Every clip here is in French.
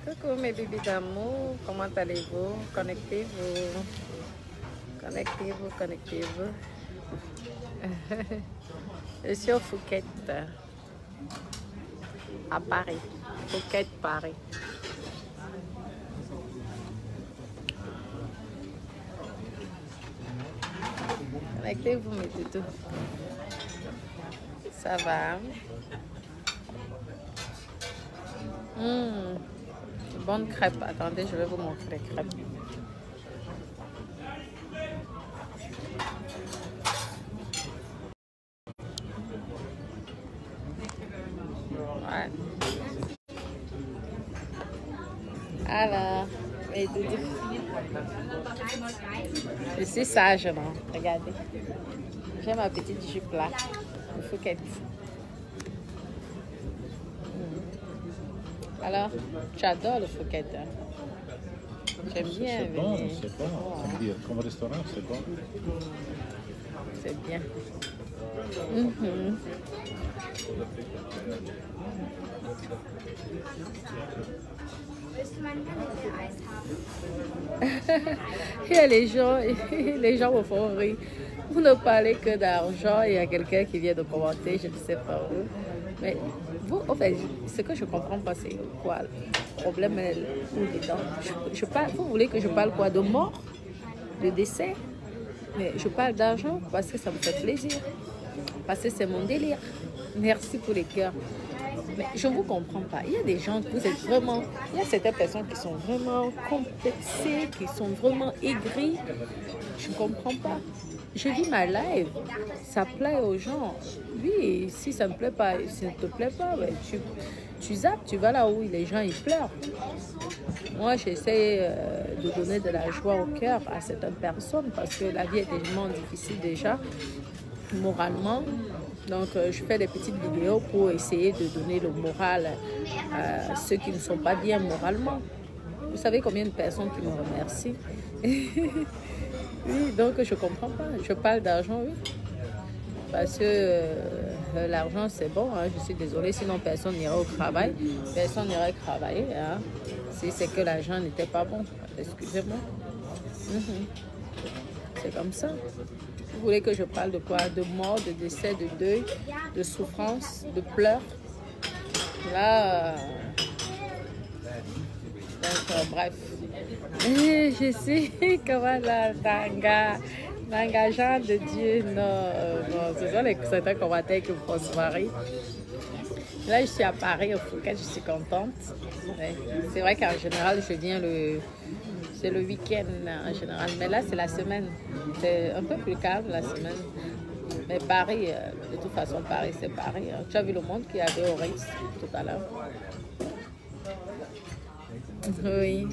Coucou mes bébés d'amour, comment allez-vous? Connectez-vous. Connectez-vous, connectez-vous. Je suis au Phuket, à Paris. Phuket, Paris. Connectez-vous mes toutous. Ça va? Bonne crêpe. Attendez, je vais vous montrer les crêpes. Ouais. Alors, mes doudous. Je suis sage, non? Regardez. J'ai ma petite jupe là, au Phuket. Alors, tu adores le Phuket, hein? J'aime bien. C'est bon, c'est bon. Ouais. Comme restaurant, c'est bon. C'est bien. Et les gens me font rire. Vous ne parlez que d'argent. Il y a quelqu'un qui vient de commenter, je ne sais pas où. Mais vous, en fait, ce que je ne comprends pas, c'est quoi le problème ou dedans. Vous voulez que je parle quoi? De mort? De décès? Mais je parle d'argent parce que ça me fait plaisir. Parce que c'est mon délire. Merci pour les cœurs. Mais je ne vous comprends pas. Il y a des gens, vous êtes vraiment... Il y a certaines personnes qui sont vraiment complexées, qui sont vraiment aigries. Je ne comprends pas. Je vis ma live. Ça plaît aux gens. Oui, si ça ne me plaît pas, si ça ne te plaît pas, ben, tu zappes, tu vas là où les gens ils pleurent. Moi, j'essaie de donner de la joie au cœur à certaines personnes parce que la vie est tellement difficile déjà, moralement. Donc, je fais des petites vidéos pour essayer de donner le moral à ceux qui ne sont pas bien moralement. Vous savez combien de personnes qui me remercient? Oui, donc je ne comprends pas. Je parle d'argent, oui. Parce que l'argent, c'est bon. Hein. Je suis désolée, sinon personne n'irait au travail. Personne n'irait travailler. Hein. Si c'est que l'argent n'était pas bon. Excusez-moi. C'est comme ça. Vous voulez que je parle de quoi? De mort, de décès, de deuil, de souffrance, de pleurs. Là, donc, bref. Et je sais comment l'engageant de Dieu, non, ce sont certains commentaires qui me font se marier. Là, je suis à Paris, au Phuket, je suis contente. C'est vrai qu'en général, je viens c'est le week-end en général, mais là, c'est la semaine. C'est un peu plus calme la semaine. Mais Paris, de toute façon, Paris, c'est Paris. Hein. Tu as vu le monde qu'il y avait au Ritz tout à l'heure? Oui,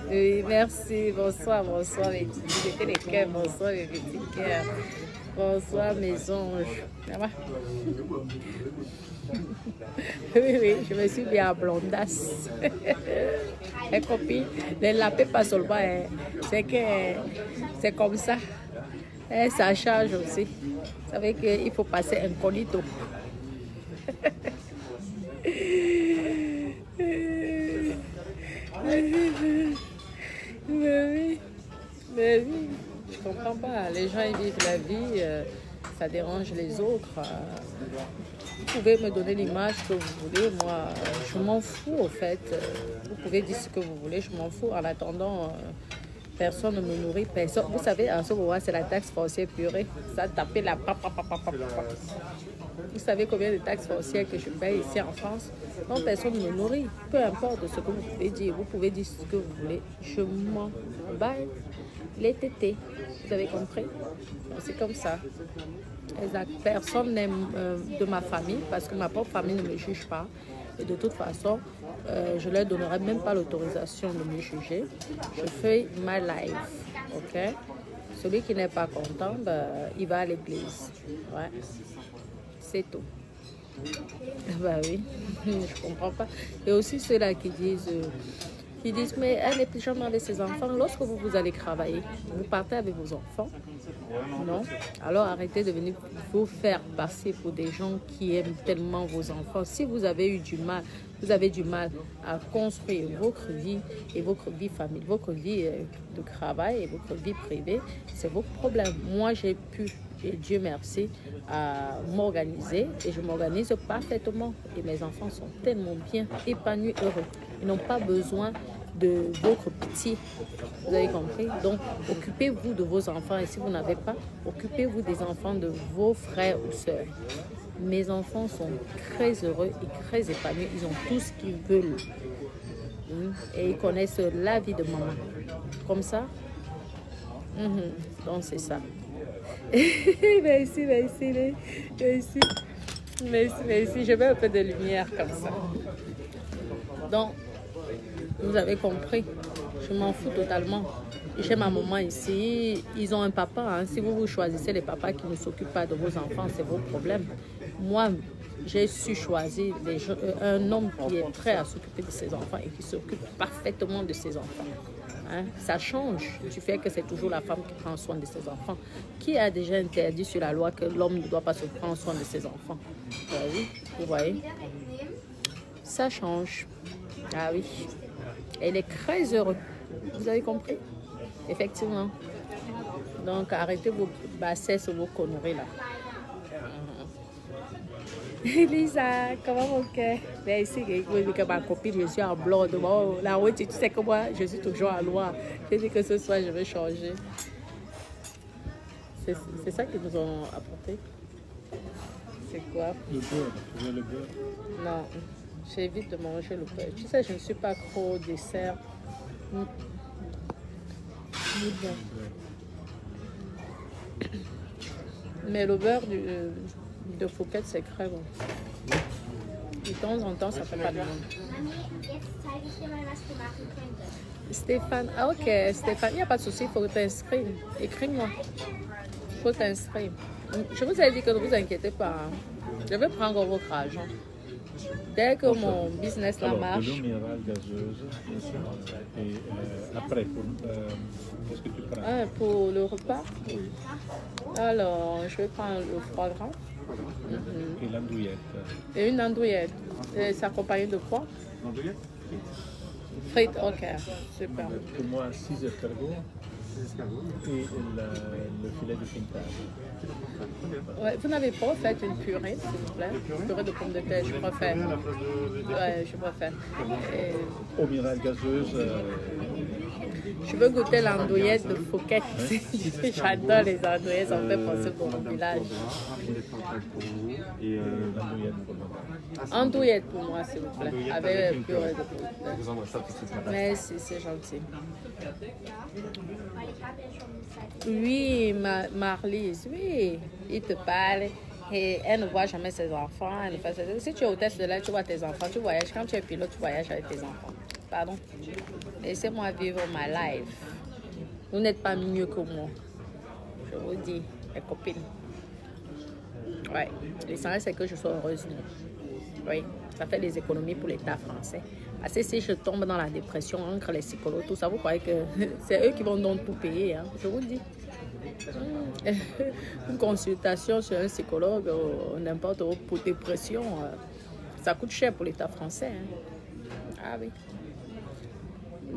oui, merci. Bonsoir, bonsoir, mes petits. J'étais les cœurs. Bonsoir, mes petits cœurs. Bonsoir, mes anges. Ça va? Oui, oui, je me suis bien à blondasse. Les copines, ne la paix pas seulement, c'est que c'est comme ça. Et ça change aussi. Vous savez qu'il faut passer incognito. Mais oui, je comprends pas. Les gens ils vivent la vie, ça dérange les autres. Vous pouvez me donner l'image que vous voulez, moi, je m'en fous au fait. Vous pouvez dire ce que vous voulez, je m'en fous. En attendant, personne ne me nourrit, personne. Vous savez, en ce moment, c'est la taxe foncière purée. Ça tapait la papa. Vous savez combien de taxes foncières que je paye ici en France? Non, personne ne me nourrit. Peu importe ce que vous pouvez dire. Vous pouvez dire ce que vous voulez. Je m'en bats les tétés. Vous avez compris? C'est comme ça. Exact. Personne n'aime de ma famille parce que ma propre famille ne me juge pas. Et de toute façon, je ne leur donnerai même pas l'autorisation de me juger. Je fais ma life. Ok? Celui qui n'est pas content, il va à l'église. Ouais. C'est tout. Bah oui, je comprends pas. Et aussi ceux-là qui disent mais elle n'est plus jamais avec ses enfants. Lorsque vous allez travailler, vous partez avec vos enfants. Non? Alors arrêtez de venir vous faire passer pour des gens qui aiment tellement vos enfants. Si vous avez eu du mal, vous avez du mal à construire votre vie et votre vie familiale, votre vie de travail et votre vie privée, c'est votre problème. Moi, j'ai pu, et Dieu merci, à m'organiser et je m'organise parfaitement. Et mes enfants sont tellement bien épanouis, heureux. Ils n'ont pas besoin de votre petit, vous avez compris? Donc, occupez-vous de vos enfants et si vous n'avez pas, occupez-vous des enfants de vos frères ou sœurs. Mes enfants sont très heureux et très épanouis. Ils ont tout ce qu'ils veulent. Et ils connaissent la vie de maman. Comme ça. Donc, c'est ça. Merci, merci, merci. Merci, merci. Je veux un peu de lumière comme ça. Donc, vous avez compris. Je m'en fous totalement. J'ai ma maman ici. Ils ont un papa. Hein. Si vous choisissez les papas qui ne s'occupent pas de vos enfants, c'est vos problèmes. Moi, j'ai su choisir un homme qui est prêt à s'occuper de ses enfants et qui s'occupe parfaitement de ses enfants. Hein? Ça change du fait que c'est toujours la femme qui prend soin de ses enfants. Qui a déjà interdit sur la loi que l'homme ne doit pas se prendre soin de ses enfants? Oui, vous voyez? Ça change. Ah oui. Elle est très heureuse. Vous avez compris? Effectivement. Donc, arrêtez vos bassesses ou vos conneries là. Lisa, comment mon cœur? Mais ici, que ma copine, je suis en blonde. Bon, la route, tu sais que moi, je suis toujours à Loire. J'ai dit que ce soir, je vais changer. C'est ça qu'ils nous ont apporté. C'est quoi? Le beurre. Tu veux le beurre? Non. J'évite de manger le beurre. Tu sais, je ne suis pas trop dessert. Mais le beurre de Phuket, c'est très bon. De temps en temps, ça fait pas de mal. Stéphane, ah ok, Stéphane, il n'y a pas de souci, il faut t'inscrire. Écris-moi. Il faut t'inscrire. Je vous ai dit que ne vous inquiétez pas. Hein. Je vais prendre votre argent. Dès que mon business là marche. De l'eau minérale gazeuse. Et après, qu'est-ce que tu prends? Pour le repas. Alors, je vais prendre le foie gras. Et l'andouillette. Et une andouillette. C'est accompagné de quoi? L'andouillette? Frites, ok. Super. Pour moi, 6 escargots. Et le filet de pintage. Ouais, vous n'avez pas fait une purée, s'il vous plaît? Une purée de pommes de terre, je préfère. Ouais, je préfère. Eau minérale gazeuse. Je veux goûter l'andouillette de Phuket. J'adore les andouillettes, ça me fait penser pour mon village. Andouillette pour moi, s'il vous plaît. Avec purée de pommes de terre. Je vous envoie ça tout de suite. Merci, c'est gentil. Oui, Marlise, oui, il te parle et elle ne voit jamais ses enfants. Elle ne fait... Si tu es hôtesse de l'air, tu vois tes enfants, tu voyages. Quand tu es pilote, tu voyages avec tes enfants. Pardon. Laissez-moi vivre ma life. Vous n'êtes pas mieux que moi. Je vous dis, mes copines. Ouais, l'essentiel c'est que je sois heureuse. Oui, ça fait des économies pour l'État français. Parce que si je tombe dans la dépression entre les psychologues, tout ça, vous croyez que c'est eux qui vont donc tout payer, hein? Je vous dis. Une consultation sur un psychologue, n'importe où, pour dépression, ça coûte cher pour l'État français. Hein? Ah oui.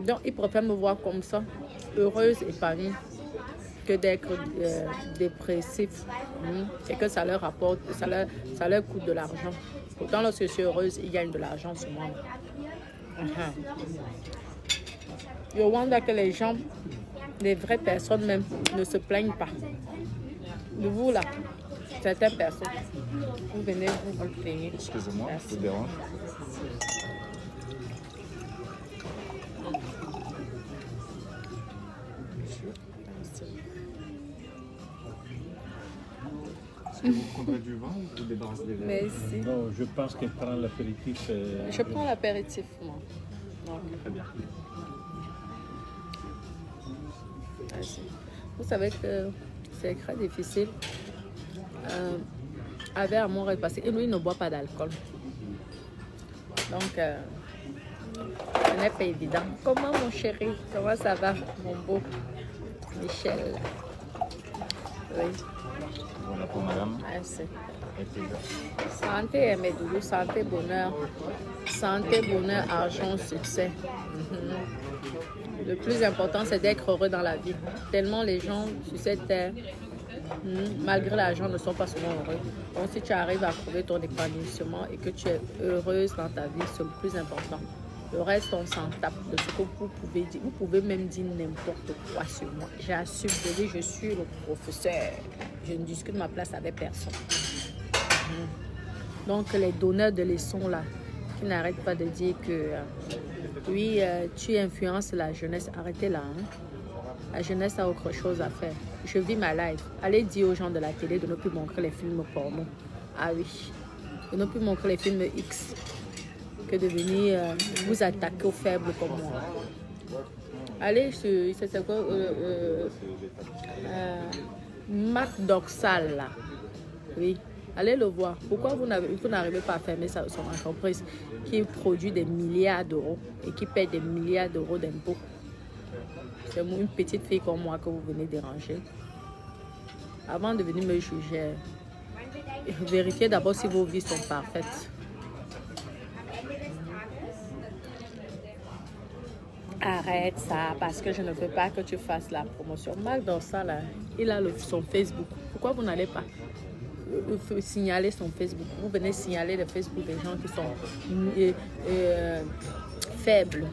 Donc, ils préfèrent me voir comme ça, heureuse, épanouie, que d'être dépressif. Et que ça leur rapporte, ça leur coûte de l'argent. Pourtant, lorsque je suis heureuse, ils gagnent de l'argent sur moi. Je wonder que les gens, les vraies personnes même, ne se plaignent pas. De vous là, certaines personnes, vous venez, vous plaignez. Excusez-moi, je vous dérange. Est-ce que vous prendrez du vin ou vous débarrassez des verres? Merci. Non, je pense qu'elle prend l'apéritif. Je prends l'apéritif, moi. Donc, Très bien. vous savez que c'est très difficile avec amour et passé. Et lui, il ne boit pas d'alcool. Donc, ce n'est pas évident. Comment, mon chéri? Comment ça va, mon beau Michel? Oui. Voilà pour madame. Merci. Santé, mes doudous, santé, bonheur. Santé, bonheur, argent, succès. Le plus important, c'est d'être heureux dans la vie. Tellement les gens sur cette terre, malgré l'argent, ne sont pas souvent heureux. Donc, si tu arrives à trouver ton épanouissement et que tu es heureuse dans ta vie, c'est le plus important. Le reste, on s'en tape de ce que vous pouvez dire. Vous pouvez même dire n'importe quoi sur moi. J'assume de dire, je suis le professeur. Je ne discute ma place avec personne. Donc, les donneurs de leçons, là, qui n'arrêtent pas de dire que, oui, tu influences la jeunesse. Arrêtez là. Hein. La jeunesse a autre chose à faire. Je vis ma life. Allez dire aux gens de la télé de ne plus montrer les films porno. Ah oui. De ne plus montrer les films X. Que de venir vous attaquer aux faibles comme moi. Allez sur c'est quoi Mac Dorsal là. Oui, allez le voir. Pourquoi vous n'arrivez pas à fermer son entreprise qui produit des milliards d'euros et qui paie des milliards d'euros d'impôts? C'est une petite fille comme moi que vous venez déranger. Avant de venir me juger, vérifiez d'abord si vos vies sont parfaites. Arrête ça, parce que je ne veux pas que tu fasses la promotion. Marc Dorsal, là, il a son Facebook. Pourquoi vous n'allez pas signaler son Facebook? Vous venez signaler le Facebook des gens qui sont faibles.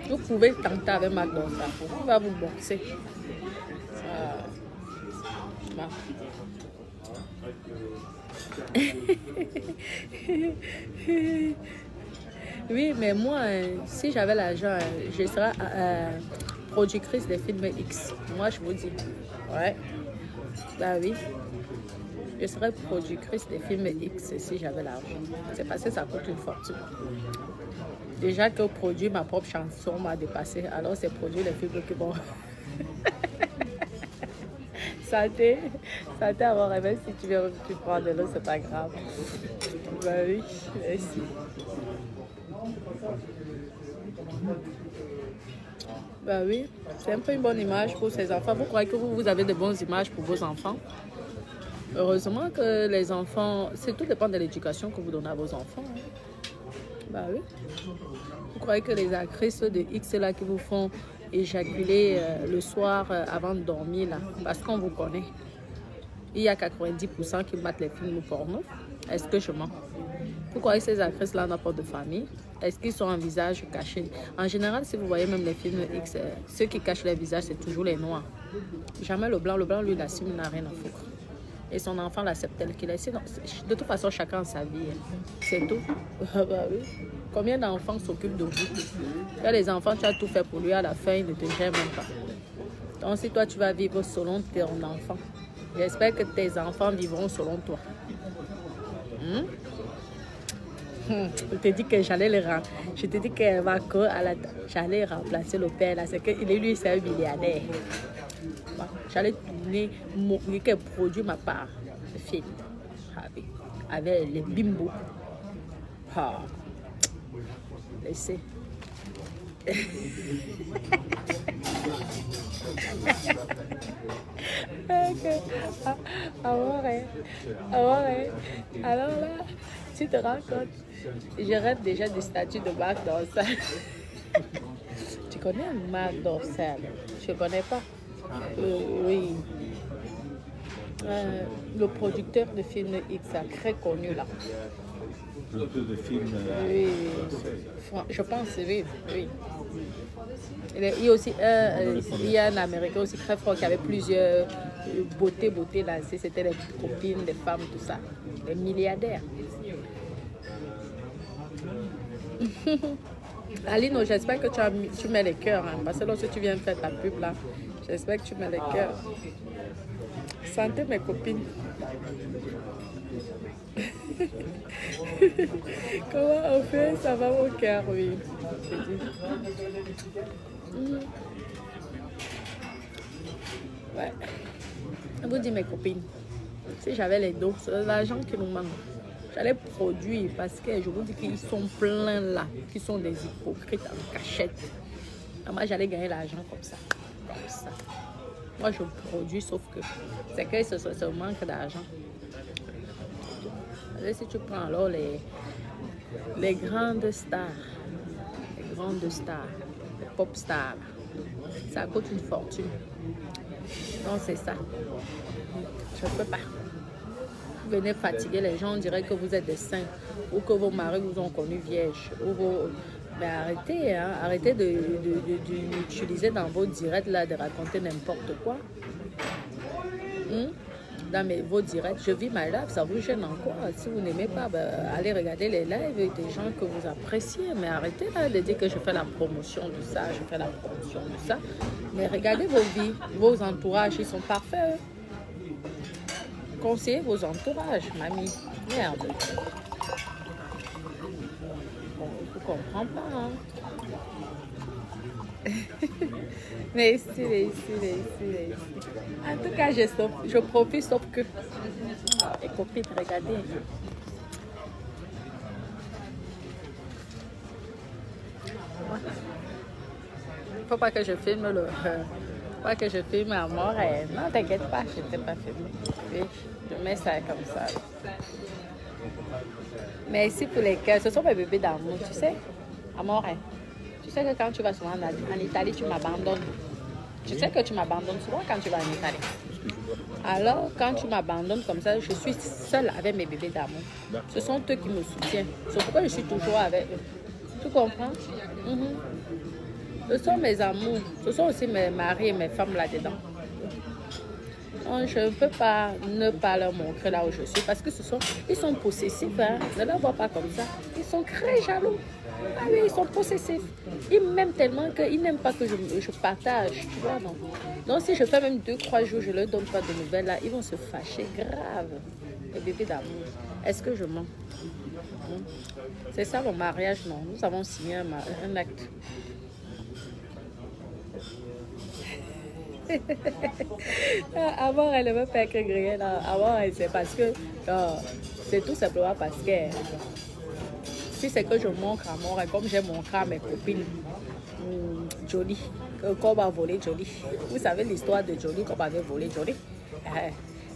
Vous pouvez tenter avec Marc Dorsal. Il va vous boxer. Oui, mais moi, si j'avais l'argent, je serais productrice des films X. Moi, je vous dis. Ouais. Bah oui. Je serais productrice des films X si j'avais l'argent. C'est parce que ça coûte une fortune. Déjà que produire ma propre chanson m'a dépassé. Alors, c'est produire les films qui vont... Santé à mon réveil, si tu veux plus prendre de l'eau, c'est pas grave. Bah oui, merci. Bah oui, c'est un peu une bonne image pour ces enfants. Vous croyez que vous avez de bonnes images pour vos enfants? Heureusement que les enfants, tout dépend de l'éducation que vous donnez à vos enfants. Hein. Bah oui. Vous croyez que les actrices de X là qui vous font éjaculer le soir avant de dormir là, parce qu'on vous connaît. Il y a 90% qui battent les films porno. Est-ce que je mens? Pourquoi ces actrices-là n'ont pas de famille? Est-ce qu'ils sont en visage caché? En général, si vous voyez même les films X, ceux qui cachent les visages, c'est toujours les noirs. Jamais le blanc. Le blanc, lui, il assume, il n'a rien à foutre. Et son enfant l'accepte tel qu'il est. De toute façon, chacun a sa vie. C'est tout. Bah oui. Combien d'enfants s'occupent de vous? Il y a les enfants, tu as tout fait pour lui, à la fin, il ne te gère même pas. Donc, si toi, tu vas vivre selon ton enfant, j'espère que tes enfants vivront selon toi. Je te dis que j'allais le rendre. Je te dis que j'allais remplacer le père là. C'est que lui, c'est un milliardaire. Bon, j'allais tourner quel produit ma part de film avec les bimbos. Ah, laissez. Alors là, tu te rends compte, je rêve déjà du statut de Marc Dorsal. Tu connais Marc Dorsal? Je ne connais pas. Oui. Le producteur de films X, très connu là. De films. Oui, je pense, oui. Il y a aussi il y a un Américain aussi très fort qui avait plusieurs beautés là. C'était les copines, les femmes, tout ça. Les milliardaires. Aline, j'espère que tu mets les cœurs. Hein, parce que lorsque tu viens de faire ta pub là, j'espère que tu mets les cœurs. Santé mes copines. Comment on fait? Ça va au cœur, oui. Ouais. Je vous dis mes copines, si j'avais les dons, c'est l'argent qui nous manque. J'allais produire parce que je vous dis qu'ils sont pleins là, qui sont des hypocrites en cachette. Moi, j'allais gagner l'argent comme ça. Moi, je produis, sauf que c'est que ce manque d'argent. Si tu prends alors les grandes stars, les pop stars, ça coûte une fortune. Donc c'est ça. Je ne peux pas. Vous venez fatiguer les gens, on dirait que vous êtes des saints ou que vos maris vous ont connu vierge. Mais arrêtez, hein, arrêtez d'utiliser dans vos directs là, de raconter n'importe quoi. Dans vos directs, je vis ma live, ça vous gêne en quoi? Si vous n'aimez pas, allez regarder les lives des gens que vous appréciez. Mais arrêtez là de dire que je fais la promotion de ça, je fais la promotion de ça. Mais regardez vos vies, vos entourages, ils sont parfaits. Conseillez vos entourages, mamie. Merde. Je ne comprends pas, hein. Mais ici. En tout cas, je profite, sauf que les copines, regardez. Il ne faut pas que je filme à mort. Non, t'inquiète pas, je ne t'ai pas filmé. Oui, je mets ça comme ça. Mais ici, pour les cœurs, ce sont mes bébés d'amour, tu sais, à mort. Tu sais que quand tu vas souvent en Italie, tu m'abandonnes. Tu sais que tu m'abandonnes souvent quand tu vas en Italie. Alors, quand tu m'abandonnes comme ça, je suis seule avec mes bébés d'amour. Ce sont eux qui me soutiennent. C'est pourquoi je suis toujours avec eux. Tu comprends? Ce sont mes amours. Ce sont aussi mes maris et mes femmes là-dedans. Je ne peux pas ne pas leur montrer là où je suis parce que ils sont possessifs. Hein? Ne la vois pas comme ça. Ils sont très jaloux. Ah oui, ils sont possessifs. Ils m'aiment tellement qu'ils n'aiment pas que je partage. Tu vois, non? Donc, si je fais même 2-3 jours, je ne leur donne pas de nouvelles, là, ils vont se fâcher grave. Les bébés d'amour. Est-ce que je mens? C'est ça mon mariage, non? Nous avons signé un acte. Avant, elle ne veut pas que griller. Avant, c'est parce que c'est tout simplement parce que si c'est que je montre à moi, comme j'ai montré à mes copines, Jolie, qu'on va voler Jolie. Vous savez l'histoire de Jolie, qu'on avait volé Jolie.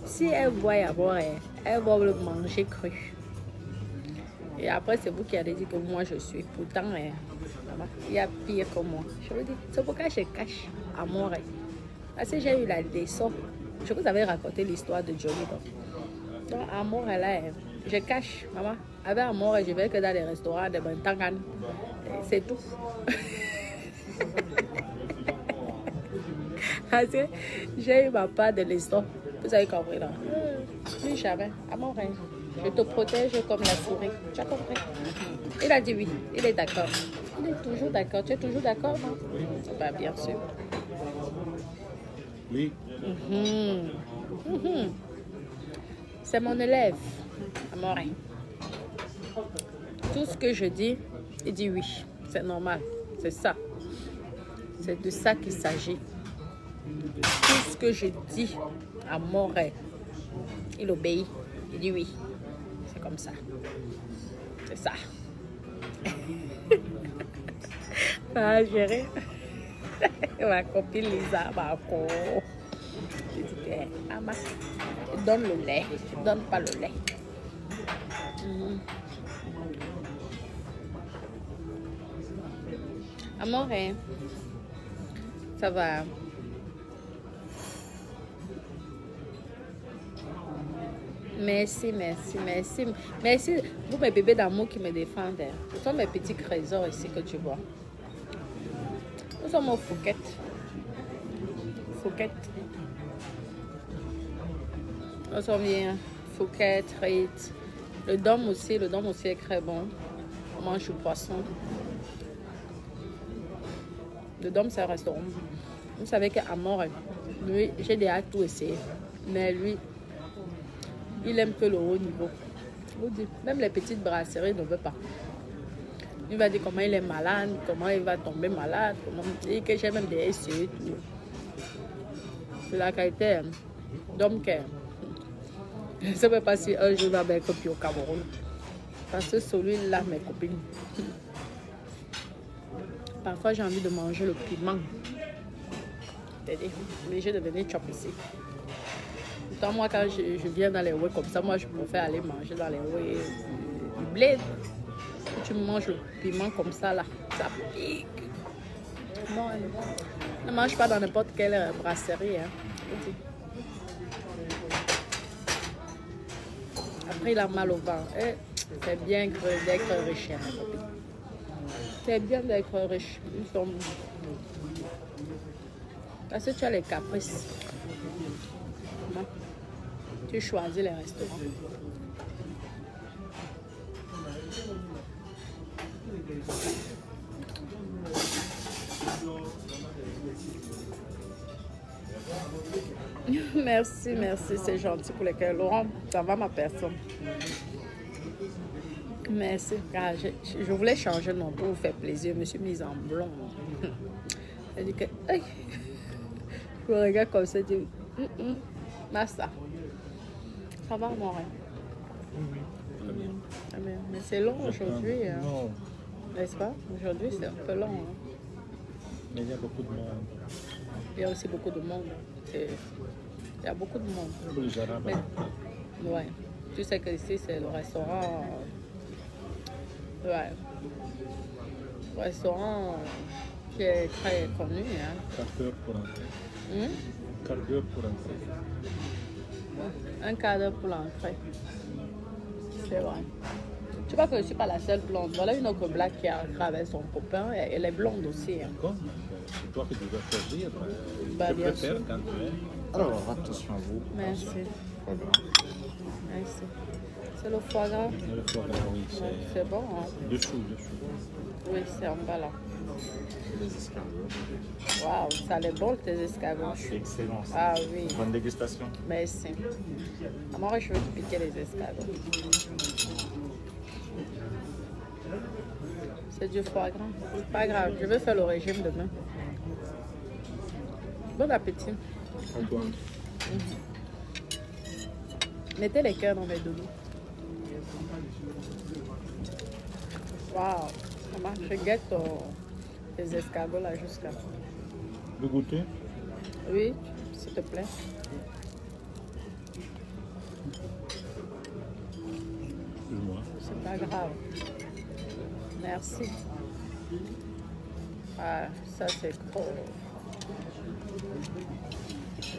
Si elle voit avoir, elle va le manger cru. Et après, c'est vous qui allez dire que moi je suis. Pourtant, il y a pire que moi. Je veux dire, c'est pourquoi je cache à moi. Parce que j'ai eu la leçon. Je vous avais raconté l'histoire de Jolie. Donc, Amour, là, je cache, maman. Avec Amour, je vais que dans les restaurants de Bantangan. C'est tout. Parce que j'ai eu ma part de leçon. Vous avez compris, là? Plus jamais. Amour, je te protège comme la souris. Tu as compris? Il a dit oui. Il est d'accord. Il est toujours d'accord. Tu es toujours d'accord, non? Bah, bien sûr. Oui. C'est mon élève, Amorin. Tout ce que je dis, il dit oui. C'est normal. C'est ça. C'est de ça qu'il s'agit. Tout ce que je dis à Amorin, il obéit. Il dit oui. C'est comme ça. C'est ça. Ah, chérie. Ma copine Lisa, ma co. Je dis que, Ama, donne le lait. Donne pas le lait. Amorin, ça va. Merci, merci, merci. Merci, vous mes bébés d'amour qui me défendent. Ce sont mes petits trésors ici que tu vois. Nous sommes au Phuket. Phuket. Nous sommes bien. Phuket, Rite. Le dôme aussi est très bon. On mange du poisson. Le dôme, c'est un restaurant. Vous savez qu'Amour, lui, j'ai déjà tout essayé. Mais lui, il aime que le haut niveau. Même les petites brasseries ne veut pas. Il va dire comment il est malade, comment il va tomber malade, et que j'ai même des essais. C'est la qualité d'homme que je ne sais pas si un jour il va mettre au Cameroun. Parce que celui-là, mes copines, parfois j'ai envie de manger le piment. t'aider. Obligé de venir chop ici. Pourtant, moi, quand je viens dans les Oué comme ça, moi, je préfère aller manger dans les Oué du blé. Tu manges le piment comme ça, là, ça pique. Non, ne mange pas dans n'importe quelle brasserie. Hein. Après, il a mal au ventre. C'est bien d'être riche. Hein, c'est bien d'être riche. Ils sont... Parce que tu as les caprices. Non. Tu choisis les restaurants. Merci, c'est gentil pour les cœurs. Laurent, ça va ma personne. Merci. Ah, je voulais changer de nom pour vous faire plaisir. Je me suis mise en blond. Elle dit que... Je me regarde comme ça, je dis... Massa. Ça va, mon rêve? Oui, très bien. Ah, mais c'est long aujourd'hui. Hein. Non, N'est-ce pas? Aujourd'hui, c'est un peu long. Hein. mais il y a beaucoup de monde. Il y a aussi beaucoup de monde. Il y a beaucoup de monde. Pour les Arabes. Mais, ouais. Tu sais que ici, c'est le restaurant. Ouais. Le restaurant qui est très connu. Hein. 4 heures pour entrer. 4 heures pour entrer. Un quart d'heure pour l'entrée. C'est vrai. Tu vois que je ne suis pas la seule blonde. Voilà une autre blague qui a avec son copain. Elle est blonde aussi. Hein. D'accord, c'est toi qui dois choisir. Bah, je bien préfère sûr. quand tu es. Alors, attention à vous. Merci. Voilà. Merci. C'est le foie gras. Le foie gras, oui, Ouais, c'est bon. Hein. dessous. Oui, c'est en bas là. Les escargots. Waouh, ça a bon tes escargots. C'est excellent. Ça. Ah oui, Bonne dégustation. merci. Moi, je veux te piquer les escargots. C'est du foie gras. C'est pas grave, je vais faire le régime demain. Bon appétit. À toi. Mettez les cœurs dans mes doudous. Waouh, maman, je guette les escargots là jusqu'à. Le goûter? Oui, s'il te plaît. Excuse-moi. C'est pas grave. Merci. Ah, ça c'est trop.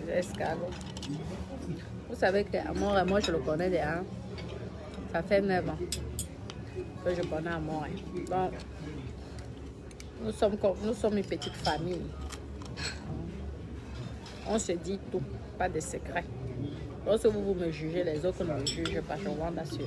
Les escargots. Vous savez qu'Amore et moi, je le connais déjà. Ça fait 9 ans que je connais Amore. Donc, nous sommes une petite famille. On se dit tout, pas de secrets. Lorsque vous me jugez, les autres ne me jugent pas, je vous en assure.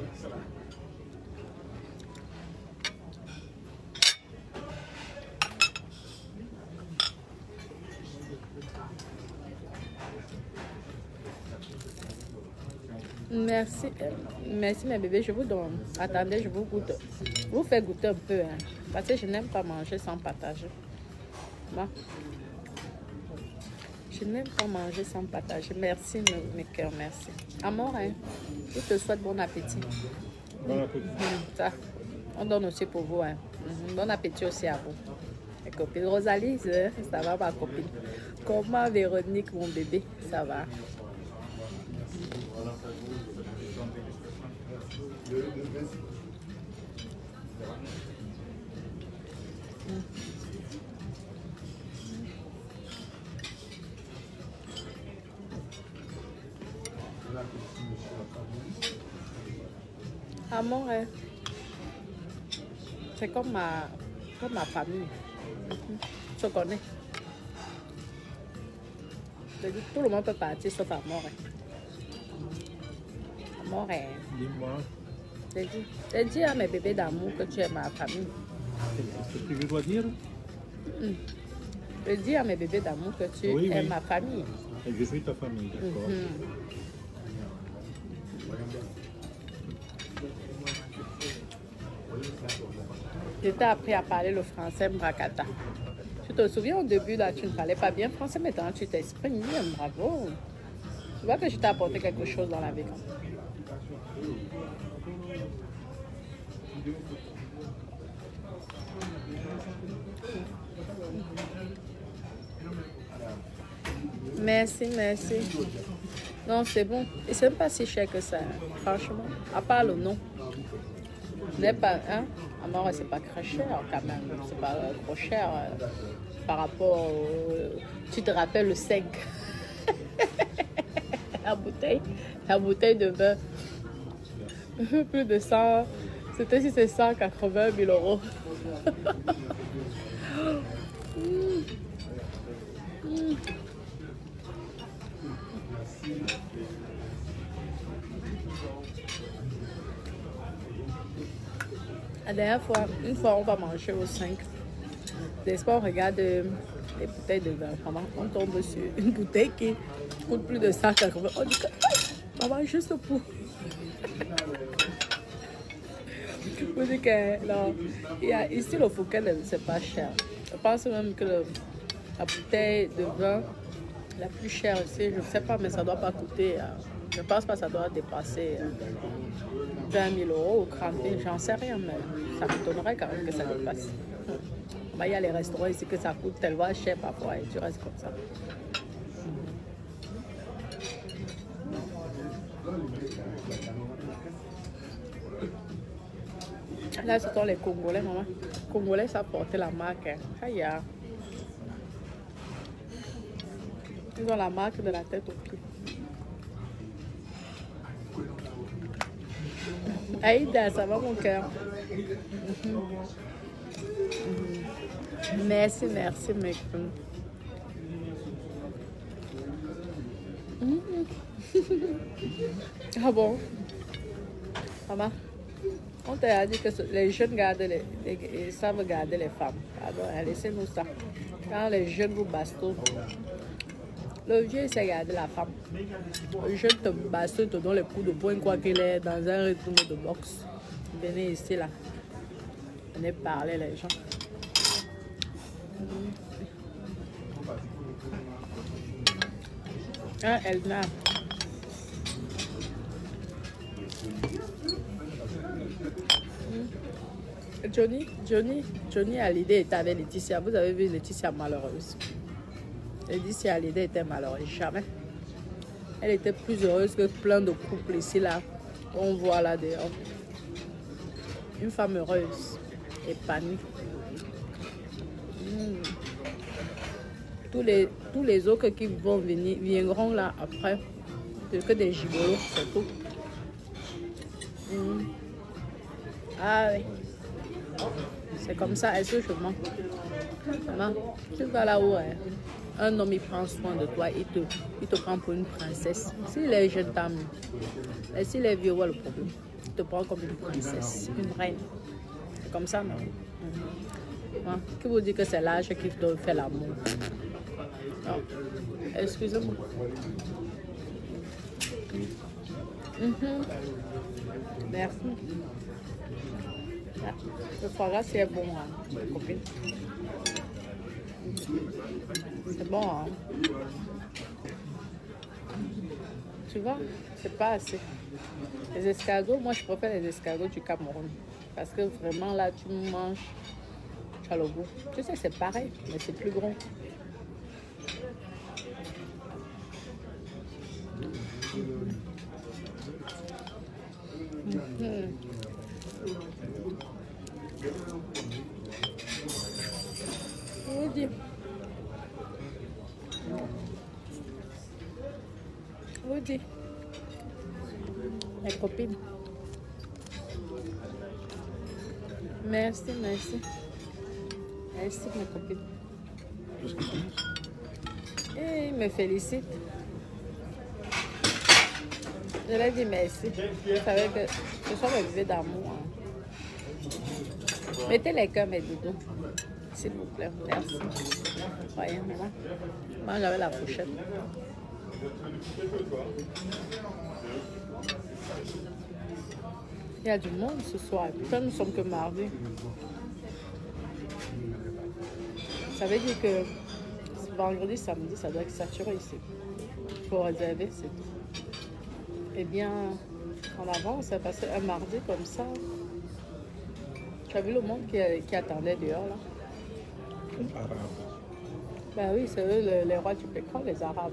Merci, merci mes bébés, je vous donne. Attendez, je vous goûte. Vous faites goûter un peu, hein, parce que je n'aime pas manger sans partager. Bon. Je n'aime pas manger sans partager. Merci mes cœurs, merci. Amour, hein, je te souhaite bon appétit. Bon appétit. Ça, on donne aussi pour vous. Hein. Bon appétit aussi à vous. Mes copines. Rosalie, ça va ma copine. Comment Véronique, mon bébé, ça va? Amour, hein. C'est comme ma famille. Tu connais. Je dis, tout le monde peut partir sauf Amour. Amour, hein. Dis-moi. J'ai dit à mes bébés d'amour que tu es ma famille. C'est ce que je dois dire? Je dis à mes bébés d'amour que tu es ma famille. Et je suis ta famille, d'accord. Je t'ai appris à parler le français Mbrakata. Tu te souviens au début, là, tu ne parlais pas bien français, maintenant tu t'exprimes bien, bravo. Tu vois que je t'ai apporté quelque chose dans la vie. Merci, merci. Non, c'est bon. Et c'est même pas si cher que ça, franchement. À part le nom. N'est pas, hein? Alors, c'est pas très cher quand même. C'est pas trop cher par rapport au... Tu te rappelles le 5. La bouteille de vin. Plus de 100. C'était si c'est 180 000 euros. La dernière fois, une fois, on va manger au 5. L'espoir, on regarde les bouteilles de vin. On tombe sur une bouteille qui coûte plus de 180. On dit que, maman, juste pour. On dit que, non. Ici, le Fouquet, c'est pas cher. Je pense même que la bouteille de vin la plus chère ici, je ne sais pas, mais ça ne doit pas coûter. Je ne pense pas que ça doit dépasser 20 000 euros ou 30 000, j'en sais rien, mais ça m'étonnerait quand même que ça dépasse. Il y a les restaurants ici que ça coûte tellement cher parfois et tu restes comme ça. Là, ce sont les Congolais, maman. Les Congolais, ça portait la marque. Aïe. Ils ont la marque de la tête au pied. Aïda, ça va mon cœur. Merci, merci, mec. Ah bon? Maman, on t'a dit que les jeunes gardent ils savent garder les femmes. Alors, laissez-nous ça. Quand les jeunes vous bastonnent, le vieux il sait garder la femme. Le jeune te bastonne, te donne les coups de poing, quoi qu'il est dans un rythme de boxe. Venez ici, là. Venez parler, les gens. Ah, Elna. Johnny Hallyday était avec Laetitia. Vous avez vu Laetitia malheureuse. Laetitia Hallyday était malheureuse, jamais. Elle était plus heureuse que plein de couples ici, là. On voit là dehors. Une femme heureuse, épanouie. Tous les autres qui vont venir, viendront là après. C'est que des gigolos, c'est tout. Ah oui. C'est comme ça, est-ce que je mens? Maman, tu vas là-haut, un homme il prend soin de toi, il te prend pour une princesse. S'il est jeune, tant mieux. Et s'il est vieux, voilà le problème. Il te prend comme une princesse, une reine. C'est comme ça, non? Qui vous dit que c'est l'âge qui doit faire l'amour? Non. Excusez-moi. Merci. Ah, le foie gras, c'est bon, hein, copine. C'est bon, hein. Tu vois, c'est pas assez. Les escargots, moi, je préfère les escargots du Cameroun. Parce que vraiment, là, tu manges, tu as le goût. Tu sais, c'est pareil, mais c'est plus gros. Woody, mes copines. Merci, merci. Merci, mes copines. Et il me félicite. Je lui ai dit merci. Je savais que ce soir, le bébé d'amour. Mettez les cœurs, mes doudous. S'il vous plaît, merci. Voyez, maman. Moi, j'avais la fourchette. Il y a du monde ce soir. Pourquoi nous sommes que mardi? Ça veut dire que vendredi, samedi, ça doit être saturé ici. Il faut réserver, c'est tout. Eh bien, en avance, ça passait un mardi comme ça. Tu as vu le monde qui attendait dehors là? Ben oui, c'est eux les rois du pétrole, les Arabes.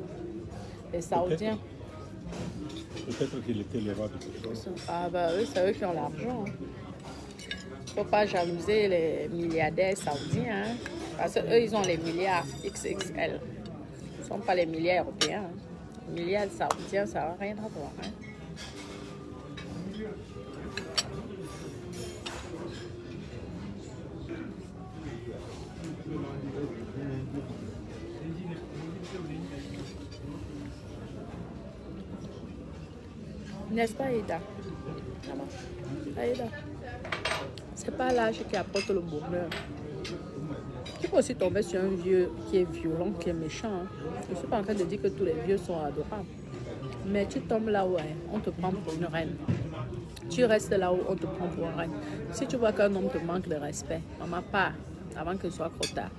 Les Saoudiens. Peut-être qu'il était les rois du pétrole. Ah ben oui, c'est eux qui ont l'argent. Faut pas jalouser les milliardaires saoudiens. Hein? Parce qu'eux, ils ont les milliards XXL. Ce ne sont pas les milliards européens. Hein. Les milliards saoudiens, ça n'a rien à voir. Hein? N'est-ce pas, Aïda? Aïda. C'est pas l'âge qui apporte le bonheur. Tu peux aussi tomber sur un vieux qui est violent, qui est méchant. Hein. Je ne suis pas en train de dire que tous les vieux sont adorables. Mais tu tombes là où on te prend pour une reine. Tu restes là où on te prend pour une reine. Si tu vois qu'un homme te manque de respect, maman part avant que ce soit trop tard.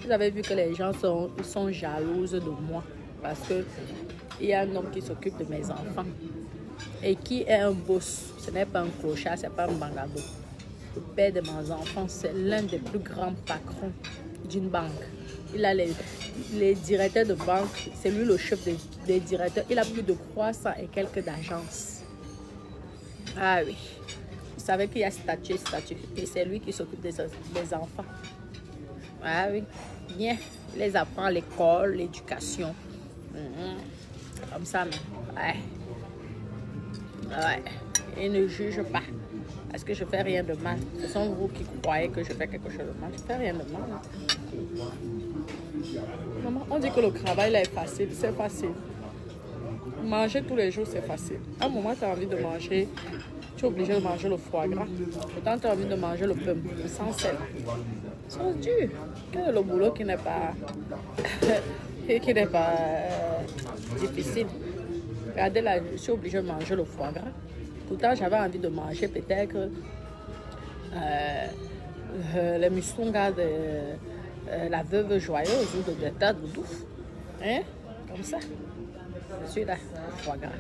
Vous avez vu que les gens sont jalouses de moi parce qu'il y a un homme qui s'occupe de mes enfants et qui est un boss. Ce n'est pas un clochard, ce n'est pas un bangado. Le père de mes enfants, c'est l'un des plus grands patrons d'une banque. Il a les directeurs de banque, c'est lui le chef des directeurs. Il a plus de 300 et quelques d'agences. Ah oui. Vous savez qu'il y a statut. Et c'est lui qui s'occupe des enfants. Ah oui. Bien. Il les apprend à l'école, l'éducation. Comme ça, non. Ouais. Ouais. Il ne juge pas. Parce que je ne fais rien de mal. Ce sont vous qui croyez que je fais quelque chose de mal. Je ne fais rien de mal. Maman, on dit que le travail là est facile. C'est facile. Manger tous les jours, c'est facile. À un moment, tu as envie de manger. Tu es obligé de manger le foie gras. Pourtant, tu as envie de manger le pomme sans sel. C'est dur. Quel est le boulot qui n'est pas, difficile? Regardez là, je suis obligée de manger le foie gras. Pourtant, j'avais envie de manger peut-être les mustungas de la veuve joyeuse ou de Delta Doudouf. Hein? Comme ça. Celui-là, le foie gras.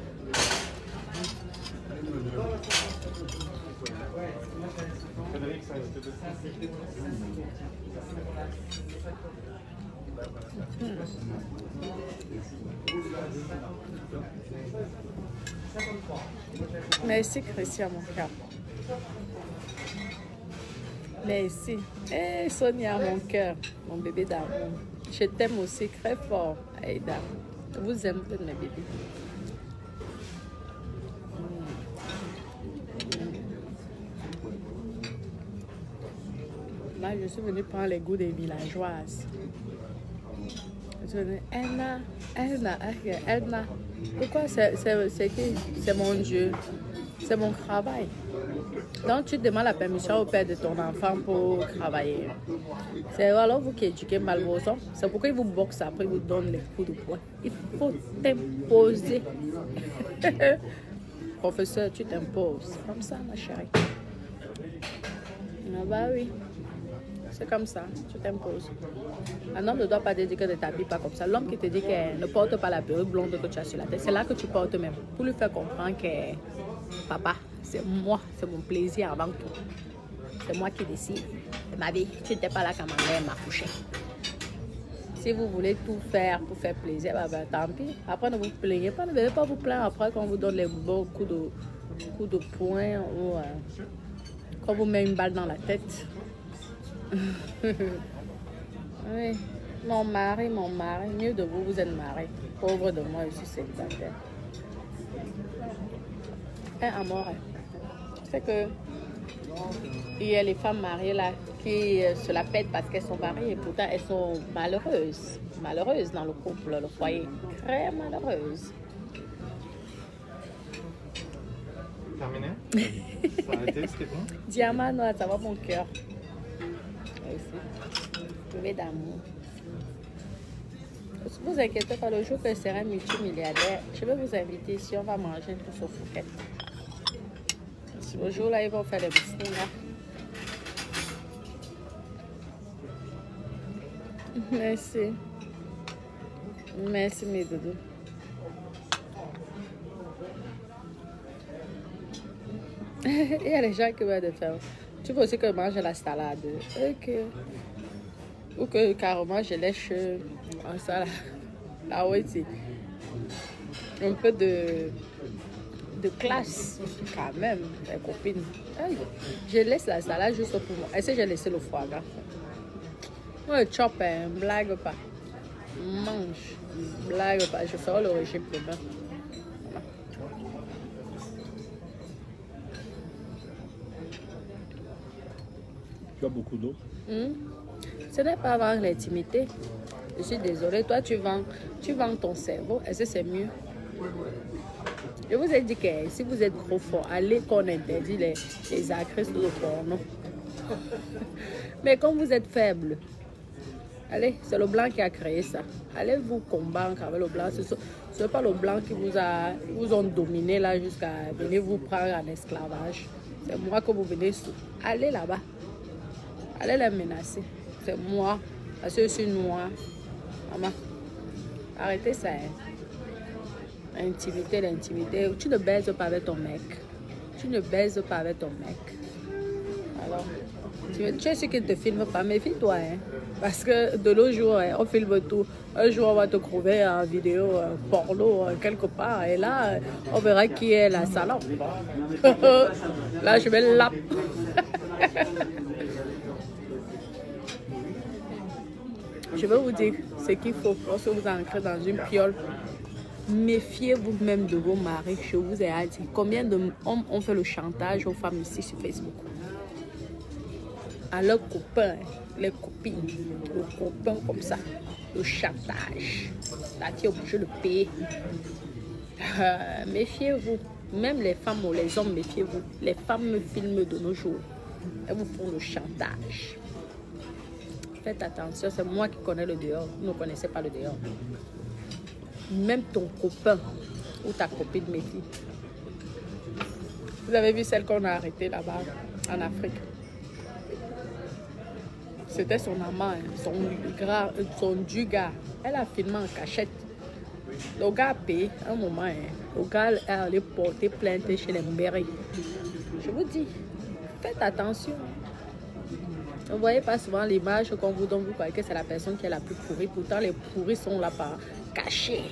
Merci Christian, mon cœur. Merci. Hey, Sonia, mon cœur, mon bébé d'amour. Je t'aime aussi très fort, Aïda. Je vous aime, mes bébés. Là, je suis venue prendre les goûts des villageoises. Je suis venue, Elna. Pourquoi c'est qui? C'est mon Dieu. C'est mon travail. Donc, tu demandes la permission au père de ton enfant pour travailler. C'est alors vous qui éduquez mal vos enfants. C'est pourquoi ils vous boxent après, ils vous donnent les coups de poing. Il faut t'imposer. Professeur, tu t'imposes. Comme ça, ma chérie. Ah bah oui. C'est comme ça, tu t'imposes. Un homme ne doit pas te dire que ne t'habille pas comme ça. L'homme qui te dit qu'elle ne porte pas la perruque blonde que tu as sur la tête, c'est là que tu portes même. Pour lui faire comprendre que papa, c'est moi, c'est mon plaisir avant tout. C'est moi qui décide. Ma vie, tu n'étais pas là quand ma mère m'a couché. Si vous voulez tout faire pour faire plaisir, bah, tant pis. Après, ne vous plaignez pas. Ne venez pas vous plaindre après quand on vous donne les bons coups de poing ou quand on vous met une balle dans la tête. Oui, mon mari, mieux de vous, vous êtes marié. Pauvre de moi, je suis célibataire. Amore, c'est que il y a les femmes mariées là qui se la pètent parce qu'elles sont mariées et pourtant elles sont malheureuses dans le couple, le foyer, très malheureuses. Terminé? Ça a été, c'était bon? Diamant, ça va mon cœur. Bébé d'amour. Ne vous inquiétez pas, le jour que je serai multimilliardaire, je vais vous inviter ici, on va manger tous au Phuket. Le jour là, ils vont faire des biscuits là. Merci. Merci mes doudous. Il y a des gens qui veulent de faire. Tu veux aussi que je mange la salade. Ok. Ou que carrément je lèche ça là. Ah ouais, c'est un peu de classe quand même, les copines. Hey, je laisse la salade juste pour moi. Est-ce que j'ai laissé le foie gras? Moi, le chop, blague pas. Mange, blague pas. Je ferai le régime demain. Tu as beaucoup d'eau? Ce n'est pas avoir l'intimité. Je suis désolée. Toi, tu vends ton cerveau. Est-ce que c'est mieux? Je vous ai dit que si vous êtes trop fort, allez qu'on interdit les actrices de porno. Mais comme vous êtes faible, allez, c'est le blanc qui a créé ça. Allez vous combattre avec le blanc. Ce n'est pas le blanc qui vous ont dominé là jusqu'à venir vous prendre en esclavage. C'est moi que vous venez sous. Allez là-bas. Allez les menacer. C'est moi. Parce que je suis noire. Maman, arrêtez ça. L'intimité. Tu ne baises pas avec ton mec. Tu ne baises pas avec ton mec. Alors, tu es sûr qu'il ne te filme pas. Méfie-toi. Parce que de nos jours, on filme tout. Un jour, on va te trouver en vidéo porno quelque part. Et là, on verra qui est la salope. Là, je vais l'app. Je vais vous dire ce qu'il faut lorsque vous entrez dans une piole. Méfiez-vous même de vos maris. Je vous ai dit combien d'hommes ont fait le chantage aux femmes ici sur Facebook. À leurs copains, les copines, aux copains comme ça. Le chantage. La fille est obligée de payer. Méfiez-vous. Même les femmes ou les hommes, méfiez-vous. Les femmes me filment de nos jours. Elles vous font le chantage. Faites attention, c'est moi qui connais le dehors. Vous ne connaissez pas le dehors. Même ton copain ou ta copine méfie. Vous avez vu celle qu'on a arrêtée là-bas en Afrique? C'était son amant, son du gars. Elle a filmé en cachette. Le gars a payé un moment. Le gars est allé porter plainte chez les mairies. Je vous dis, faites attention. Vous ne voyez pas souvent l'image qu'on vous donne, vous croyez que c'est la personne qui est la plus pourrie. Pourtant, les pourris sont là par cachés.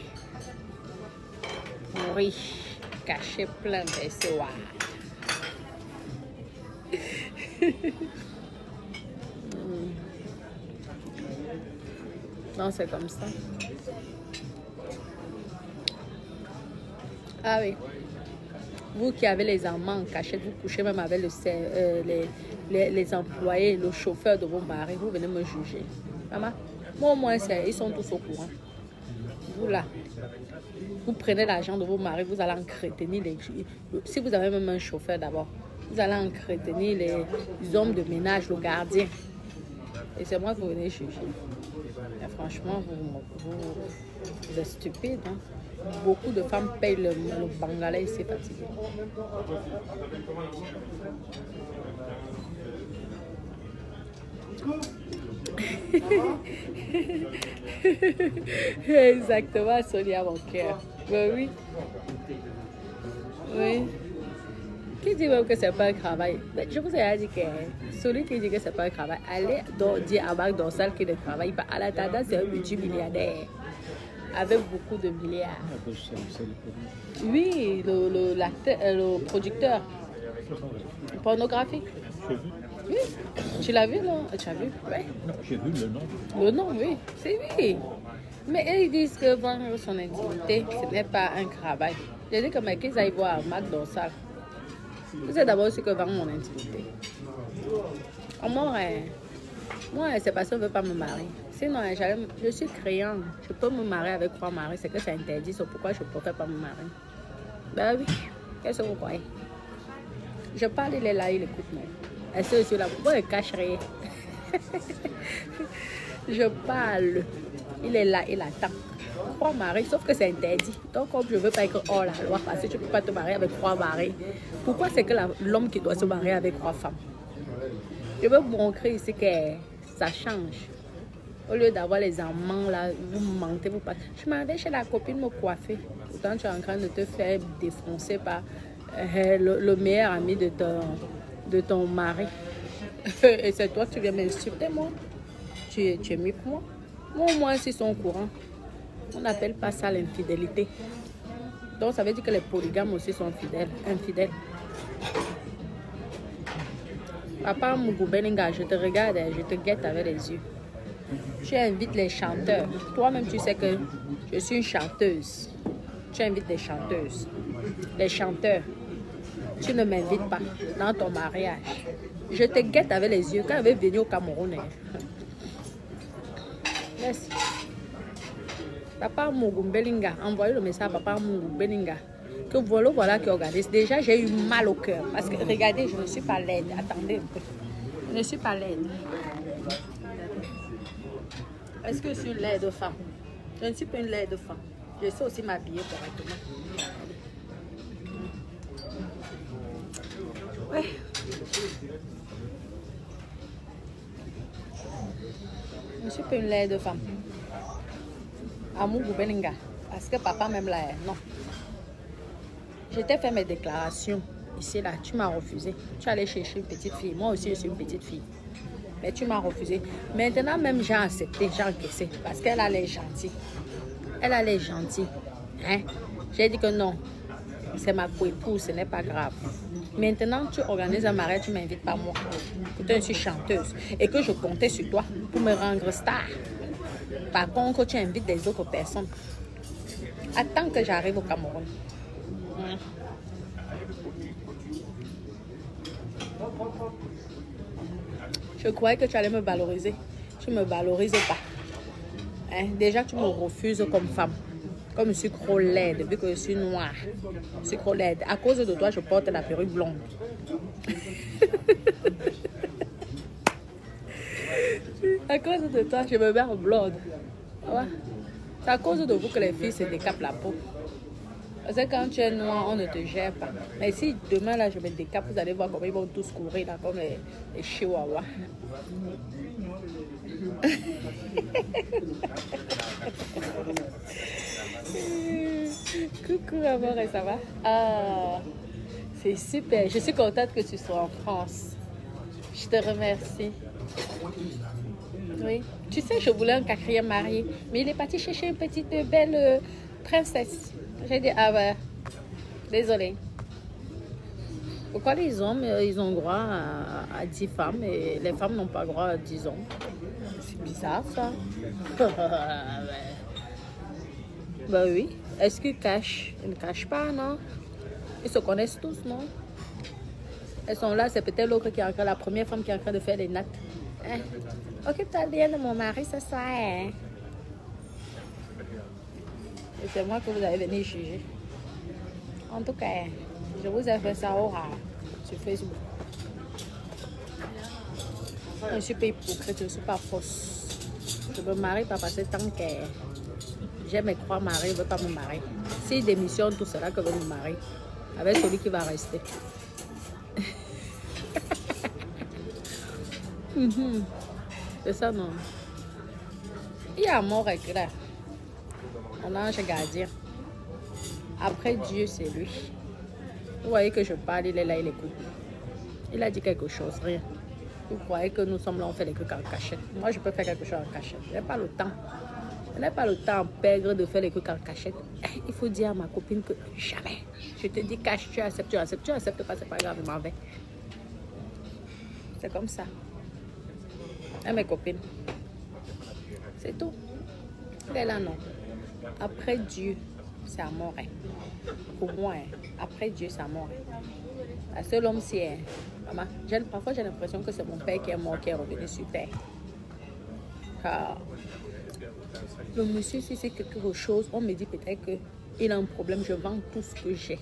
Pourris, cachés, plein de soirs. Non, c'est comme ça. Ah oui. Vous qui avez les amants en cachette, vous couchez même avec les employés, le chauffeur de vos maris, vous venez me juger. Maman, moi au moins, ils sont tous au courant. Vous là, vous prenez l'argent de vos maris, vous allez entretenir si vous avez même un chauffeur d'abord, vous allez entretenir les hommes de ménage, le gardien. Et c'est moi que vous venez juger. Et franchement, vous êtes stupide. Hein? Beaucoup de femmes payent le bangalais et c'est fatigué. Exactement, Sonia, mon cœur. Oui. Oui. Qui dit même que c'est pas un travail? Je vous ai dit que celui qui dit que c'est pas un travail, allez dire à Marc Dorsal qu'il ne travaille pas. À la tendance, c'est un multimilliardaire avec beaucoup de milliards. Oui, le producteur pornographique. Oui, tu l'as vu, non? Tu as vu? Oui. Non, j'ai vu le nom. Le nom, oui, c'est lui. Mais ils disent que vendre son intimité, ce n'est pas un travail. J'ai dit que mais qu'ils aillent voir Marc Dorsal. Vous savez d'abord ce que vendre mon intimité. Moi, c'est parce qu'on ne veut pas me marier. Sinon, je suis créante. Je peux me marier avec 3 maris. C'est que c'est interdit. C'est pourquoi je ne préfère pas me marier. Ben oui. Qu'est-ce que vous croyez? Je parle, il est là, il écoute. Est-ce que je suis là? Pourquoi il cache rien? Je parle. Il est là, il attend. 3 maris, sauf que c'est interdit. Donc, comme je ne veux pas être hors la loi, parce que tu ne peux pas te marier avec 3 maris. Pourquoi c'est que l'homme qui doit se marier avec 3 femmes? Je veux vous montrer ici que ça change. Au lieu d'avoir les amants là, vous mentez, vous passez. Je m'en vais chez la copine me coiffer. Pourtant, tu es en train de te faire défoncer par le meilleur ami de ton mari. Et c'est toi que tu viens m'insulter, moi. tu es mieux que moi. Moi, au moins, ils sont au courant. On n'appelle pas ça l'infidélité. Donc, ça veut dire que les polygames aussi sont infidèles. Papa Mougou Beninga, je te regarde, je te guette avec les yeux. Tu invites les chanteurs. Toi-même, tu sais que je suis une chanteuse. Tu invites des chanteuses. Les chanteurs. Tu ne m'invites pas dans ton mariage. Je te guette avec les yeux quand je vais venir au Cameroun. Merci. Papa Mougou Beninga, envoyez le message à Papa Mougou Beninga. Que voilà qui organise. Déjà, j'ai eu mal au cœur. Parce que, regardez, je ne suis pas laide. Attendez un peu. Je ne suis pas laide. Est-ce que je suis une laide femme? Je ne suis pas une laide femme. Je sais aussi m'habiller correctement. Ouais. Je ne suis pas une laide femme. Amour Beninga. Parce que papa même là, non. Je t'ai fait mes déclarations. Ici, là, tu m'as refusé. Tu allais chercher une petite fille. Moi aussi, je suis une petite fille. Mais tu m'as refusé. Maintenant, même j'ai accepté, j'ai encaissé. Parce qu'elle a l'air gentille. Elle a l'air gentille. Hein? J'ai dit que non. C'est ma co-épouse, ce n'est pas grave. Maintenant, tu organises un mariage, tu ne m'invites pas moi. Pourtant, je suis chanteuse. Et que je comptais sur toi pour me rendre star. Par contre, tu invites des autres personnes. Attends que j'arrive au Cameroun. Je croyais que tu allais me valoriser. Tu ne me valorises pas. Hein? Déjà, tu me refuses comme femme. Comme je suis trop laide, vu que je suis noire. Je suis trop laide. À cause de toi, je porte la perruque blonde. À cause de toi, je me mets en blonde. Ouais. C'est à cause de vous que les filles se décapent la peau. Parce que quand tu es noir, on ne te gère pas. Mais si demain, là, je me décape, vous allez voir comment ils vont tous courir, là, comme les chihuahuas. Coucou, amour, ça va? Ah, c'est super. Je suis contente que tu sois en France. Je te remercie. Oui. Tu sais, je voulais un 4e marié, mais il est parti chercher une petite belle princesse. J'ai dit, ah ouais, désolé. Pourquoi les hommes, ils ont droit à 10 femmes et les femmes n'ont pas droit à 10 hommes? C'est bizarre, ça. Bah oui. Est-ce qu'ils cachent? Ils ne cachent pas, non? Ils se connaissent tous, non? Elles sont là, c'est peut-être l'autre qui est encore la première femme qui est en train de faire les nattes. Hein? Occupe-toi bien de mon mari, c'est ça, hein? Et c'est moi que vous allez venir juger. En tout cas, je vous ai fait ça au rare sur Facebook. Je ne suis pas hypocrite, je ne suis pas fausse. Je me marie pas parce que tant que j'aime mes 3 maris, je ne veux pas me marier. S'il démissionne, tout cela que je veux me marier avec celui qui va rester. C'est ça, non? Il y a mort et clair. On a un ange gardien. Après Dieu, c'est lui. Vous voyez que je parle, il est là, il écoute. Il a dit quelque chose, rien. Vous croyez que nous sommes là, on fait les trucs en cachette. Moi, je peux faire quelque chose en cachette. Je n'ai pas le temps. Je n'ai pas le temps à perdre de faire les trucs en cachette. Il faut dire à ma copine que jamais. Je te dis cache, tu acceptes, tu acceptes. Tu acceptes pas, c'est pas grave, je m'en vais. C'est comme ça. Et mes copines. C'est tout. Et là, non. Après Dieu, c'est à mort. Pour moi, après Dieu, c'est à mort. Parce que l'homme, c'est... Maman, parfois, j'ai l'impression que c'est mon père qui est mort, qui est revenu sur terre. Ah. Le monsieur, si c'est quelque chose, on me dit peut-être qu'il a un problème. Je vends tout ce que j'ai.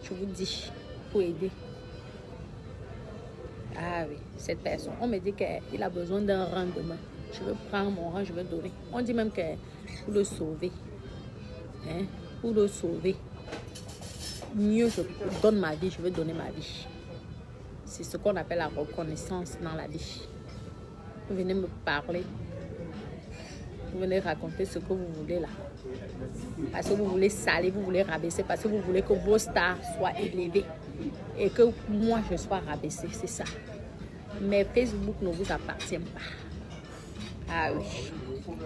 Je vous dis, pour aider. Ah oui, cette personne. On me dit qu'il a besoin d'un rang demain. Je veux prendre mon rang, je veux donner. On dit même que pour le sauver, hein, pour le sauver, mieux je donne ma vie, je veux donner ma vie. C'est ce qu'on appelle la reconnaissance dans la vie. Vous venez me parler, vous venez raconter ce que vous voulez là. Parce que vous voulez salir, vous voulez rabaisser, parce que vous voulez que vos stars soient élevées et que moi je sois rabaissée, c'est ça. Mais Facebook ne vous appartient pas. Ah oui.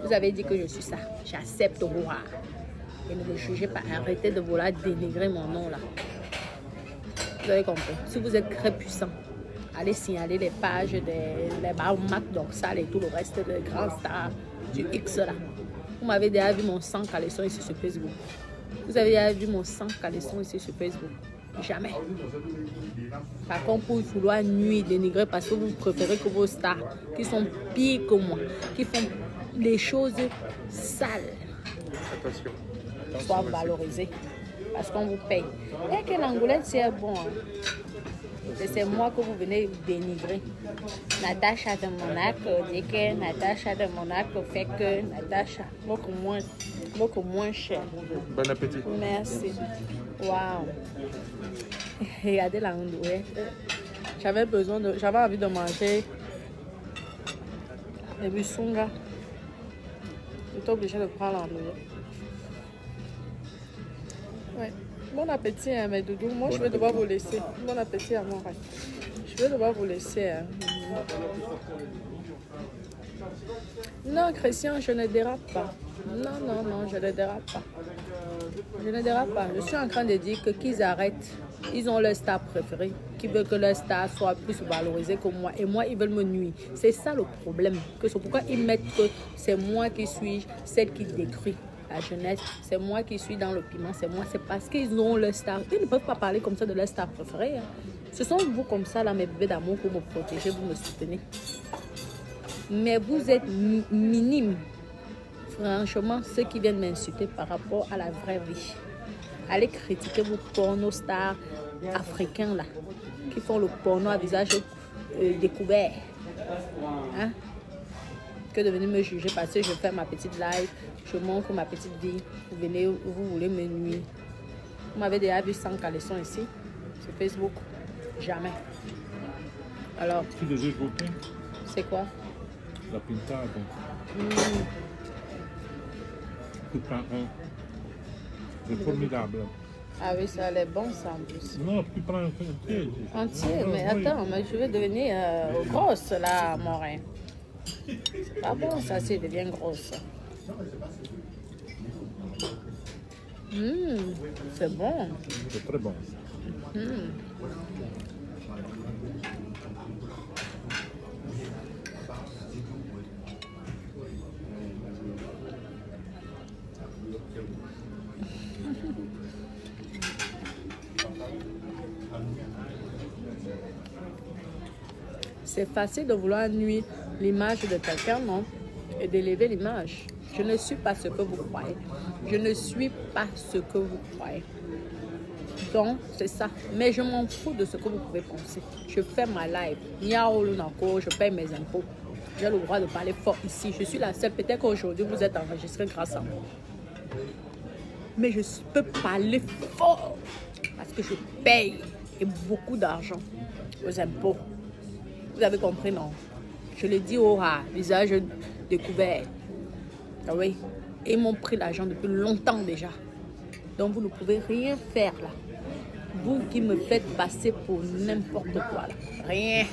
Vous avez dit que je suis ça. J'accepte voir. Et ne me jugez pas. Arrêtez de vouloir dénigrer mon nom là. Vous avez compris. Si vous êtes très puissant, allez signaler les pages des Mac Dorsal et tout le reste des grands stars du X là. Vous m'avez déjà vu mon sang caleçon ici sur Facebook. Vous avez déjà vu mon sang caleçon ici sur Facebook. Jamais. Par contre, pour vouloir nuire, dénigrer parce que vous préférez que vos stars qui sont pires que moi, qui font des choses sales, soient valorisées parce qu'on vous paye. Et que l'angoulette c'est bon. C'est moi que vous venez dénigrer. Natacha de Monaco dit que Natacha de Monaco fait que Natacha beaucoup moins cher. Bon appétit. Merci. Waouh. Regardez la andouillette. J'avais envie de manger des busunga. J'étais obligée de prendre l'andouillette. Ouais. Bon appétit, hein, mes doudous. Moi, je vais devoir vous laisser. Bon appétit à moi. Je vais devoir vous laisser. Hein. Non, Christian, je ne dérape pas. Non, je ne dérape pas. Je ne dérape pas. Je suis en train de dire que qu'ils arrêtent. Ils ont leur star préféré, qui veut que leur star soit plus valorisée que moi. Et moi, ils veulent me nuire. C'est ça le problème. C'est pourquoi ils mettent que c'est moi qui suis celle qui détruit la jeunesse. C'est moi qui suis dans le piment. C'est moi. C'est parce qu'ils ont leur star. Ils ne peuvent pas parler comme ça de leur star préférée. Hein. Ce sont vous comme ça, là, mes bébés d'amour, pour me protéger, vous me soutenez. Mais vous êtes minimes. Franchement, ceux qui viennent m'insulter par rapport à la vraie vie. Allez critiquer vos porno-stars africains là, qui font le porno à visage découvert. Hein? Que de venir me juger parce que je fais ma petite live, je montre ma petite vie. Vous venez, vous voulez me nuire. Vous m'avez déjà vu sans caleçon ici, sur Facebook. Jamais. Alors. Tu désires goûter? C'est quoi? La pintade. Tu prends un. C'est formidable. Ah oui, ça a l'air bon ça en plus. Non, tu prends un entier. Entier, mais attends, mais je vais devenir grosse là, Morin. C'est pas bon ça, si je deviens grosse. C'est bon. C'est très bon. C'est facile de vouloir nuire l'image de quelqu'un, non? Et d'élever l'image. Je ne suis pas ce que vous croyez. Je ne suis pas ce que vous croyez. Donc, c'est ça. Mais je m'en fous de ce que vous pouvez penser. Je fais ma live. Je paye mes impôts. J'ai le droit de parler fort ici. Je suis la seule. Peut-être qu'aujourd'hui, vous êtes enregistré grâce à moi. Mais je peux parler fort parce que je paye et beaucoup d'argent aux impôts. Vous avez compris, non? Je le dis au rat, visage découvert. Ah oui. Et ils m'ont pris l'argent depuis longtemps déjà. Donc vous ne pouvez rien faire là. Vous qui me faites passer pour n'importe quoi là. Rien.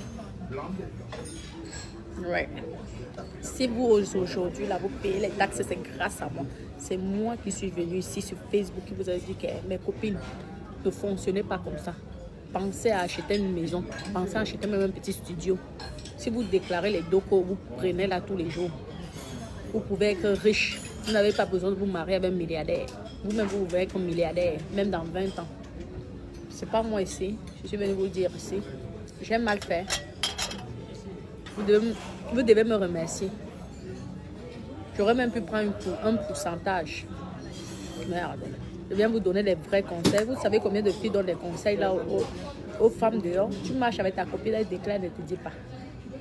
Ouais. Si vous aujourd'hui là, vous payez les taxes, c'est grâce à moi. C'est moi qui suis venue ici sur Facebook qui vous a dit que mes copines ne fonctionnaient pas comme ça. Pensez à acheter une maison, pensez à acheter même un petit studio. Si vous déclarez les docos, vous prenez là tous les jours. Vous pouvez être riche. Vous n'avez pas besoin de vous marier avec un milliardaire. Vous-même, vous pouvez être un milliardaire, même dans 20 ans. C'est pas moi ici. Je suis venue vous dire ici. J'aime mal faire. Vous devez me remercier. J'aurais même pu prendre un pourcentage. Merde. Je viens vous donner des vrais conseils. Vous savez combien de filles donnent des conseils là aux femmes dehors? Tu marches avec ta copine, elle déclare, elle ne te dit pas.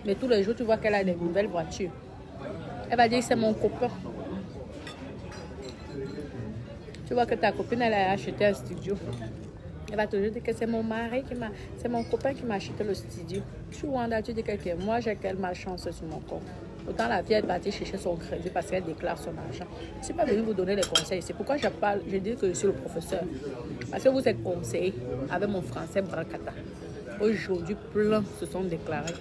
Mais tous les jours, tu vois qu'elle a des nouvelles voitures. Elle va dire c'est mon copain. Tu vois que ta copine, elle a acheté un studio. Elle va te dire que c'est mon mari c'est mon copain qui m'a acheté le studio. Je suis Wanda, tu dis que moi j'ai quelle malchance sur mon compte. Autant la fille est partie chercher son crédit parce qu'elle déclare son argent. Je ne suis pas venue vous donner des conseils. C'est pourquoi je dis que je suis le professeur. Parce que vous êtes conseillé avec mon français brancata. Aujourd'hui, plein se sont déclarés.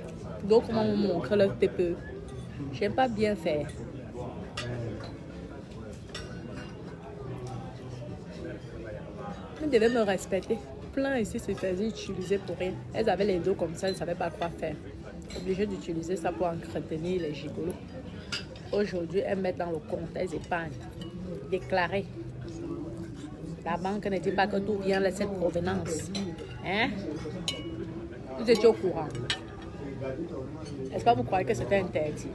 Donc, comment vous montrer leur TPE? J'aime pas bien faire. Vous devez me respecter. Plein ici, c'est-à-dire utiliser pour rien. Elles avaient les dos comme ça, elles ne savaient pas quoi faire. Obligées d'utiliser ça pour entretenir les gigolos. Aujourd'hui, elles mettent dans le compte, elles épargnent. Déclarées. La banque ne dit pas que tout vient de cette provenance. Hein? Vous étiez au courant. Est-ce que vous croyez que c'était interdit?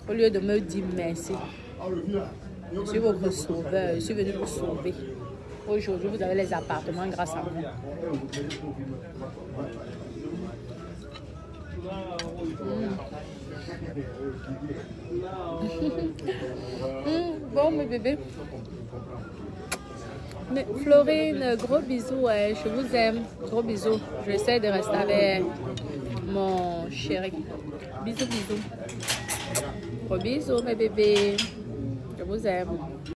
Au lieu de me dire merci, je suis votre sauveur, je suis venu vous sauver. Aujourd'hui, vous avez les appartements grâce à moi. Bon, mes bébés. Mais Florine, gros bisous, je vous aime. Gros bisous. J'essaie de rester avec mon chéri. Bisous, bisous. Gros bisous, mes bébés. Je vous aime.